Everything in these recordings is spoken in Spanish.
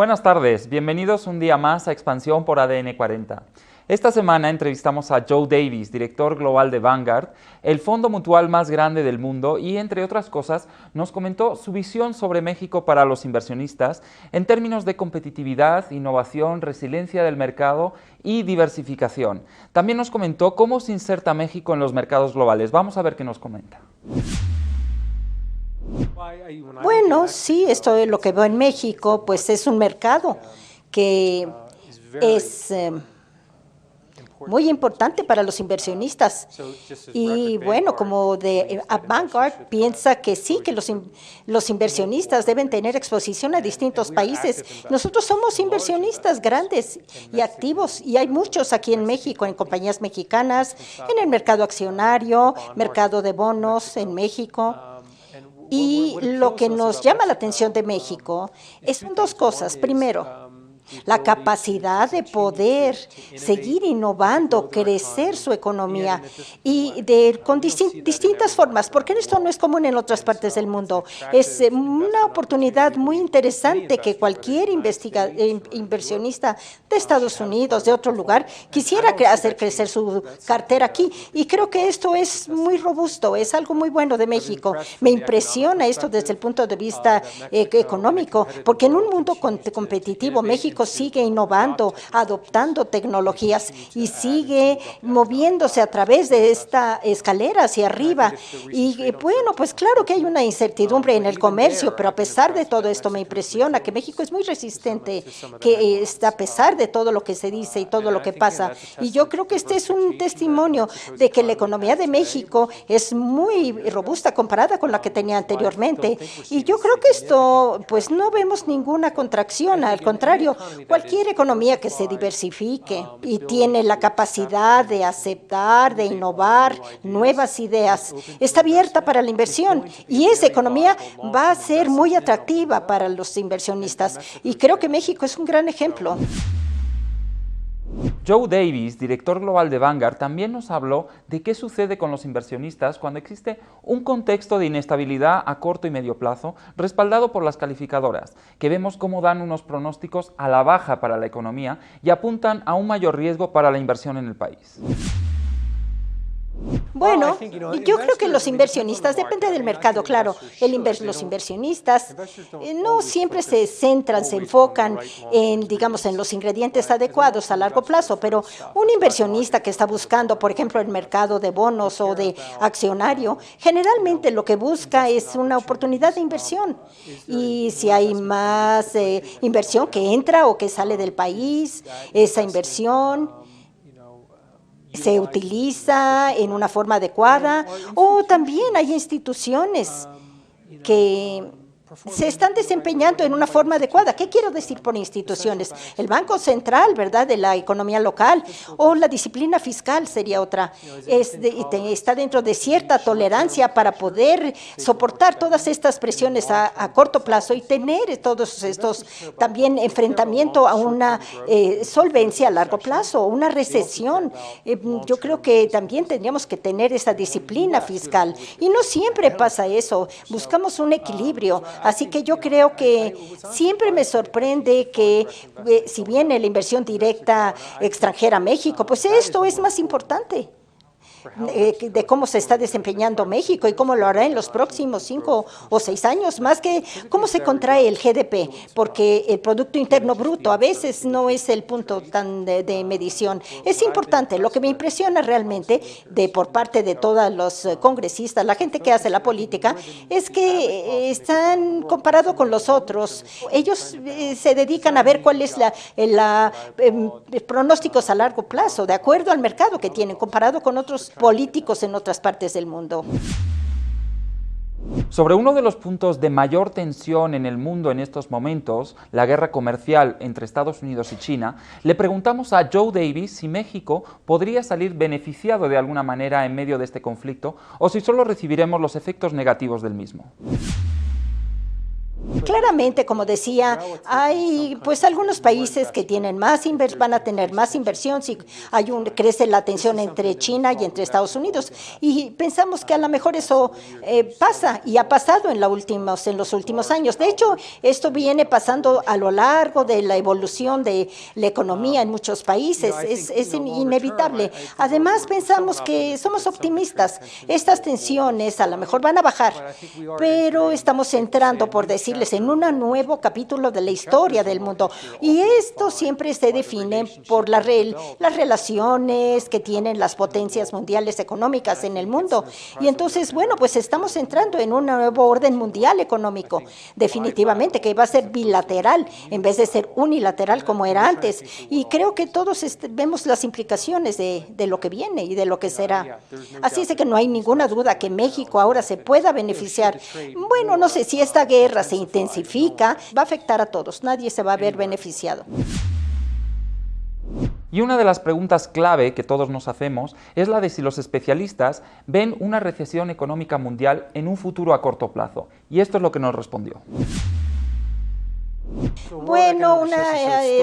Buenas tardes, bienvenidos un día más a Expansión por ADN 40. Esta semana entrevistamos a Joe Davis, director global de Vanguard, el fondo mutual más grande del mundo, y entre otras cosas nos comentó su visión sobre México para los inversionistas en términos de competitividad, innovación, resiliencia del mercado y diversificación. También nos comentó cómo se inserta México en los mercados globales. Vamos a ver qué nos comenta. Bueno, sí, esto es lo que veo en México, pues es un mercado que es muy importante para los inversionistas. Y bueno, como Vanguard piensa que sí, que los inversionistas deben tener exposición a distintos países. Nosotros somos inversionistas grandes y activos, y hay muchos aquí en México, en compañías mexicanas, en el mercado accionario, mercado de bonos en México. Y lo que nos llama la atención de México son dos cosas. Primero, la capacidad de poder seguir innovando, crecer su economía y con distintas formas, porque esto no es común en otras partes del mundo. Es una oportunidad muy interesante que cualquier inversionista de Estados Unidos, de otro lugar, quisiera hacer crecer su cartera aquí. Y creo que esto es muy robusto, es algo muy bueno de México. Me impresiona esto desde el punto de vista económico, porque en un mundo competitivo, México sigue innovando, adoptando tecnologías y sigue moviéndose a través de esta escalera hacia arriba. Y bueno, pues claro que hay una incertidumbre en el comercio, pero a pesar de todo esto me impresiona que México es muy resistente, que está a pesar de todo lo que se dice y todo lo que pasa. Y yo creo que este es un testimonio de que la economía de México es muy robusta comparada con la que tenía anteriormente. Y yo creo que esto, pues no vemos ninguna contracción, al contrario, cualquier economía que se diversifique y tiene la capacidad de aceptar, de innovar nuevas ideas, está abierta para la inversión, y esa economía va a ser muy atractiva para los inversionistas. Y creo que México es un gran ejemplo. Joe Davis, director global de Vanguard, también nos habló de qué sucede con los inversionistas cuando existe un contexto de inestabilidad a corto y medio plazo respaldado por las calificadoras, que vemos cómo dan unos pronósticos a la baja para la economía y apuntan a un mayor riesgo para la inversión en el país. Bueno, yo creo que los inversionistas, depende del mercado, claro, los inversionistas no siempre se centran, se enfocan en, digamos, en los ingredientes adecuados a largo plazo, pero un inversionista que está buscando, por ejemplo, el mercado de bonos o de accionario, generalmente lo que busca es una oportunidad de inversión. Y si hay más inversión que entra o que sale del país, esa inversión se utiliza en una forma adecuada, o también hay instituciones que se están desempeñando en una forma adecuada. ¿Qué quiero decir por instituciones? El Banco Central, ¿verdad?, de la economía local, o la disciplina fiscal sería otra. Está dentro de cierta tolerancia para poder soportar todas estas presiones a corto plazo y tener todos estos también enfrentamiento a una solvencia a largo plazo, una recesión. Yo creo que también tendríamos que tener esa disciplina fiscal, y no siempre pasa eso. Buscamos un equilibrio. Así que yo creo que siempre me sorprende que si viene la inversión directa extranjera a México, pues esto es más importante de cómo se está desempeñando México y cómo lo hará en los próximos 5 o 6 años, más que cómo se contrae el GDP, porque el Producto Interno Bruto a veces no es el punto tan de medición. Es importante. Lo que me impresiona realmente por parte de todos los congresistas, la gente que hace la política, es que están comparados con los otros. Ellos se dedican a ver cuál es pronósticos a largo plazo, de acuerdo al mercado que tienen, comparado con otros políticos en otras partes del mundo. Sobre uno de los puntos de mayor tensión en el mundo en estos momentos, la guerra comercial entre Estados Unidos y China, le preguntamos a Joe Davis si México podría salir beneficiado de alguna manera en medio de este conflicto o si solo recibiremos los efectos negativos del mismo. Claramente, como decía, hay pues algunos países que tienen más van a tener más inversión si crece la tensión entre China y entre Estados Unidos. Y pensamos que a lo mejor eso pasa y ha pasado en los últimos años. De hecho, esto viene pasando a lo largo de la evolución de la economía en muchos países. Es inevitable. Además, pensamos que somos optimistas. Estas tensiones a lo mejor van a bajar, pero estamos entrando, por decirles, en un nuevo capítulo de la historia del mundo. Y esto siempre se define por las relaciones que tienen las potencias mundiales económicas en el mundo. Y entonces, bueno, pues estamos entrando en un nuevo orden mundial económico, definitivamente, que va a ser bilateral en vez de ser unilateral como era antes. Y creo que todos vemos las implicaciones de lo que viene y de lo que será. Así es de que no hay ninguna duda que México ahora se pueda beneficiar. Bueno, no sé si esta guerra se intensifica, va a afectar a todos, nadie se va a ver beneficiado. Y una de las preguntas clave que todos nos hacemos es la de si los especialistas ven una recesión económica mundial en un futuro a corto plazo. Y esto es lo que nos respondió. Bueno, una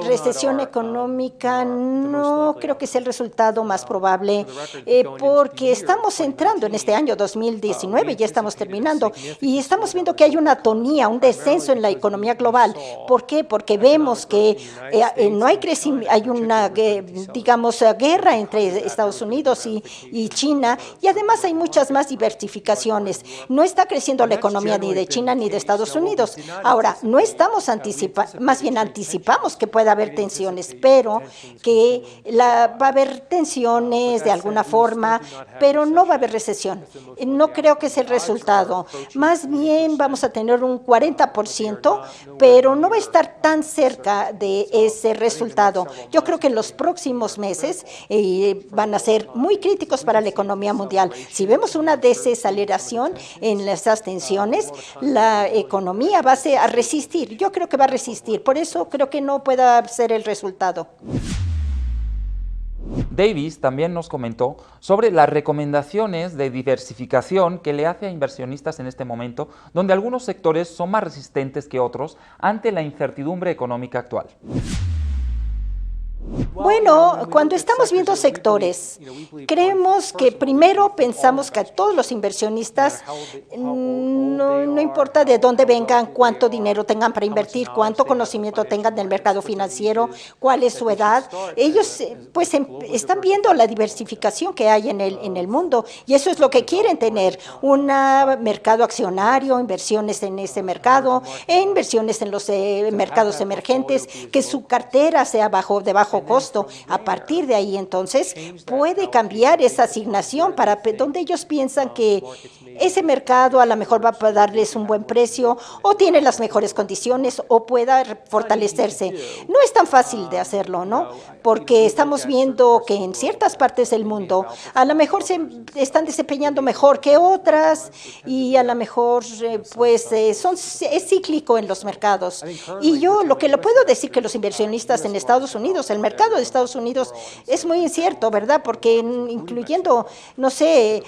recesión económica no creo que sea el resultado más probable, porque estamos entrando en este año 2019, ya estamos terminando, y estamos viendo que hay una atonía, un descenso en la economía global. ¿Por qué? Porque vemos que no hay crecimiento, hay una, digamos, guerra entre Estados Unidos y China, y además hay muchas más diversificaciones. No está creciendo la economía ni de China ni de Estados Unidos. Ahora, no estamos más bien anticipamos que pueda haber tensiones, pero que va a haber tensiones de alguna forma, pero no va a haber recesión. No creo que sea el resultado. Más bien vamos a tener un 40%, pero no va a estar tan cerca de ese resultado. Yo creo que en los próximos meses van a ser muy críticos para la economía mundial. Si vemos una desaceleración en esas tensiones, la economía va a resistir. Yo creo que va a resistir. Por eso creo que no pueda ser el resultado. Davis también nos comentó sobre las recomendaciones de diversificación que le hace a inversionistas en este momento, donde algunos sectores son más resistentes que otros ante la incertidumbre económica actual. Bueno, cuando estamos viendo sectores, creemos que primero pensamos que a todos los inversionistas, no importa de dónde vengan, cuánto dinero tengan para invertir, cuánto conocimiento tengan del mercado financiero, cuál es su edad, ellos pues están viendo la diversificación que hay en el mundo, y eso es lo que quieren tener, un mercado accionario, inversiones en ese mercado, inversiones en los mercados emergentes, que su cartera sea de bajo costo. A partir de ahí, entonces, puede cambiar esa asignación para donde ellos piensan que ese mercado a lo mejor va a darles un buen precio o tiene las mejores condiciones o pueda fortalecerse. No es tan fácil de hacerlo, ¿no? Porque estamos viendo que en ciertas partes del mundo a lo mejor se están desempeñando mejor que otras y a lo mejor es cíclico en los mercados. Y yo lo puedo decir que los inversionistas en Estados Unidos, el mercado de Estados Unidos es muy incierto, ¿verdad? Porque incluyendo, no sé,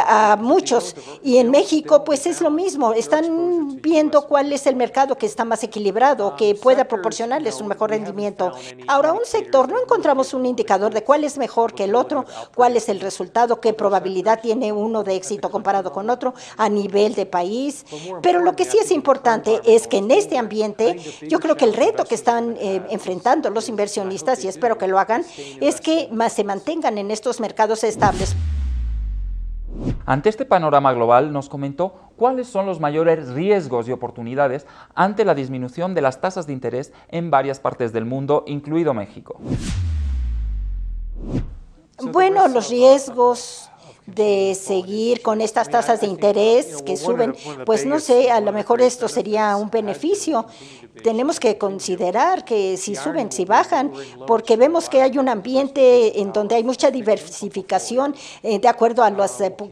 a muchos, y en México pues es lo mismo, están viendo cuál es el mercado que está más equilibrado, que pueda proporcionarles un mejor rendimiento. Ahora, un sector, no encontramos un indicador de cuál es mejor que el otro, cuál es el resultado, qué probabilidad tiene uno de éxito comparado con otro a nivel de país, pero lo que sí es importante es que en este ambiente, yo creo que el reto que están enfrentando los inversionistas, y espero que lo hagan, es que se mantengan en estos mercados estables. Ante este panorama global, nos comentó cuáles son los mayores riesgos y oportunidades ante la disminución de las tasas de interés en varias partes del mundo, incluido México. Bueno, los riesgos de seguir con estas tasas de interés que suben, pues no sé, a lo mejor esto sería un beneficio. Tenemos que considerar que si suben, si bajan, porque vemos que hay un ambiente en donde hay mucha diversificación de acuerdo a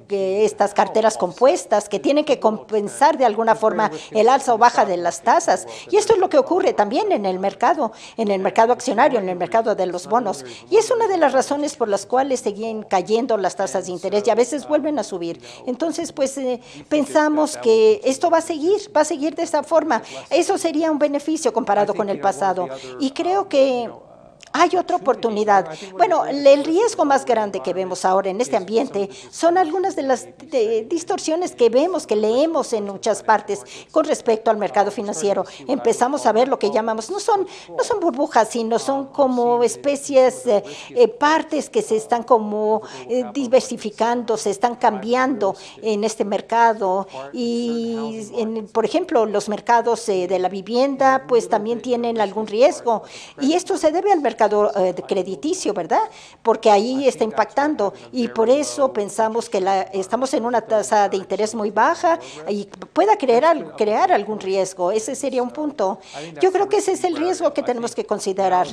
estas carteras compuestas que tienen que compensar de alguna forma el alza o baja de las tasas. Y esto es lo que ocurre también en el mercado accionario, en el mercado de los bonos. Y es una de las razones por las cuales siguen cayendo las tasas de interés. y a veces vuelven a subir. Entonces, pues pensamos que esto va a seguir de esa forma. Eso sería un beneficio comparado con el pasado. Y creo que hay otra oportunidad. Bueno, el riesgo más grande que vemos ahora en este ambiente son algunas de las distorsiones que vemos, que leemos en muchas partes con respecto al mercado financiero. Empezamos a ver lo que llamamos, no son burbujas, sino son como especies, partes que se están como diversificando, se están cambiando en este mercado. Y, por ejemplo, los mercados de la vivienda, pues también tienen algún riesgo. Y esto se debe al mercado crediticio, ¿verdad? Porque ahí está impactando y por eso pensamos que estamos en una tasa de interés muy baja y pueda crear algún riesgo. Ese sería un punto. Yo creo que ese es el riesgo que tenemos que considerar.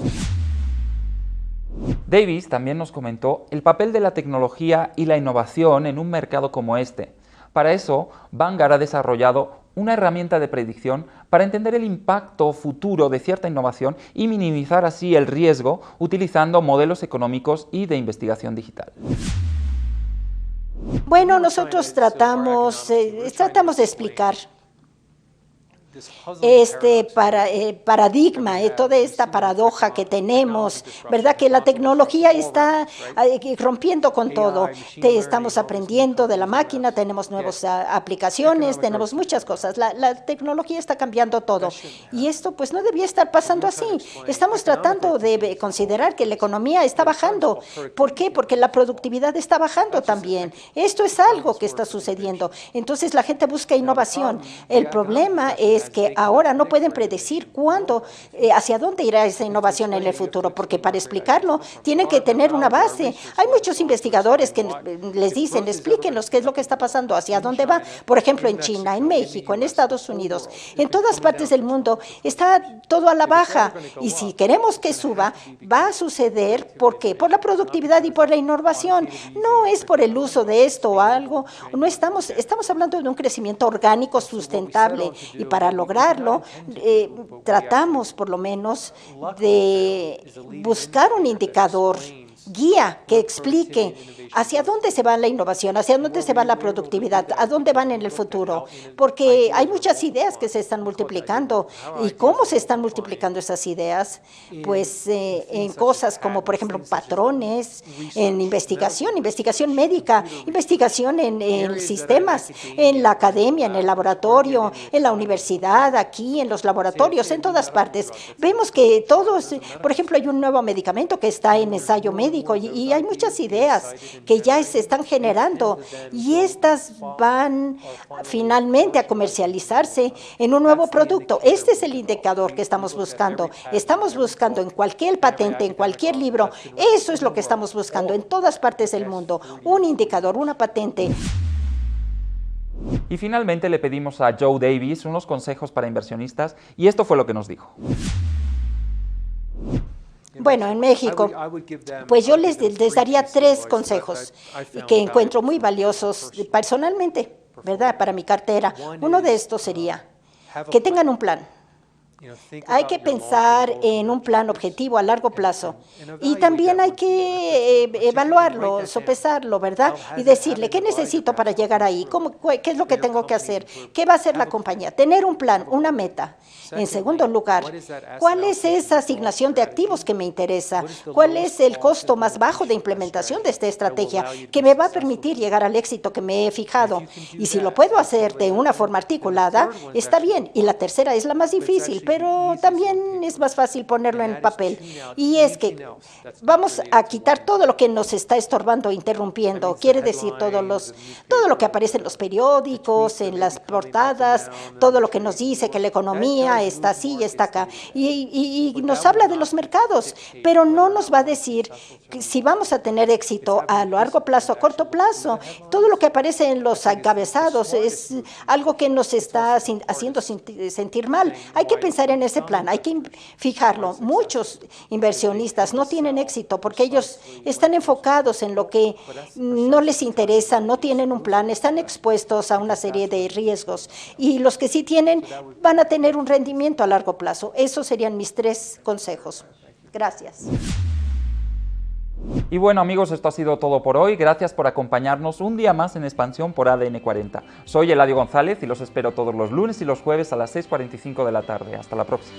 Davis también nos comentó el papel de la tecnología y la innovación en un mercado como este. Para eso, Vanguard ha desarrollado una herramienta de predicción para entender el impacto futuro de cierta innovación y minimizar así el riesgo utilizando modelos económicos y de investigación digital. Bueno, nosotros tratamos de explicar este paradigma, toda esta paradoja que tenemos, ¿verdad? Que la tecnología está rompiendo con todo. Estamos aprendiendo de la máquina, tenemos nuevas aplicaciones, tenemos muchas cosas. La tecnología está cambiando todo. Y esto pues no debía estar pasando así. Estamos tratando de considerar que la economía está bajando. ¿Por qué? Porque la productividad está bajando también. Esto es algo que está sucediendo. Entonces la gente busca innovación. El problema es que ahora no pueden predecir cuándo, hacia dónde irá esa innovación en el futuro, porque para explicarlo tienen que tener una base. Hay muchos investigadores que les dicen, explíquenos qué es lo que está pasando, hacia dónde va. Por ejemplo, en China, en México, en Estados Unidos, en todas partes del mundo está todo a la baja. Y si queremos que suba, va a suceder, ¿por qué? Por la productividad y por la innovación. No es por el uso de esto o algo. No estamos hablando de un crecimiento orgánico sustentable y para lograrlo, tratamos por lo menos de buscar un indicador guía que explique hacia dónde se va la innovación, hacia dónde se va la productividad, a dónde van en el futuro, porque hay muchas ideas que se están multiplicando. ¿Y cómo se están multiplicando esas ideas? Pues en cosas como, por ejemplo, patrones, en investigación médica, investigación en sistemas, en la academia, en el laboratorio, en la universidad, aquí, en los laboratorios, en todas partes. Vemos que todos, por ejemplo, hay un nuevo medicamento que está en ensayo médico y hay muchas ideas que ya se están generando y estas van finalmente a comercializarse en un nuevo producto. Este es el indicador que estamos buscando. Estamos buscando en cualquier patente, en cualquier libro, eso es lo que estamos buscando en todas partes del mundo, un indicador, una patente. Y finalmente le pedimos a Joe Davis unos consejos para inversionistas y esto fue lo que nos dijo. Bueno, en México, pues yo les daría 3 consejos que encuentro muy valiosos personalmente, ¿verdad? Para mi cartera. Uno de estos sería que tengan un plan. Hay que pensar en un plan objetivo a largo plazo y también hay que evaluarlo, sopesarlo, ¿verdad? Y decirle, ¿qué necesito para llegar ahí? ¿Qué es lo que tengo que hacer? ¿Qué va a hacer la compañía? Tener un plan, una meta. En segundo lugar, ¿cuál es esa asignación de activos que me interesa? ¿Cuál es el costo más bajo de implementación de esta estrategia que me va a permitir llegar al éxito que me he fijado? Y si lo puedo hacer de una forma articulada, está bien. Y la tercera es la más difícil, pero también es más fácil ponerlo en papel. Y es que vamos a quitar todo lo que nos está estorbando, interrumpiendo. Quiere decir todo lo que aparece en los periódicos, en las portadas, todo lo que nos dice que la economía está así y está acá. Y nos habla de los mercados, pero no nos va a decir si vamos a tener éxito a largo plazo, a corto plazo. Todo lo que aparece en los encabezados es algo que nos está haciendo sentir mal. Hay que pensar en ese plan, hay que fijarlo. Muchos inversionistas no tienen éxito porque ellos están enfocados en lo que no les interesa, no tienen un plan, están expuestos a una serie de riesgos. Y los que sí tienen van a tener un rendimiento a largo plazo. Esos serían mis 3 consejos. Gracias. Y bueno amigos, esto ha sido todo por hoy. Gracias por acompañarnos un día más en Expansión por ADN 40. Soy Eladio González y los espero todos los lunes y los jueves a las 6:45 de la tarde. Hasta la próxima.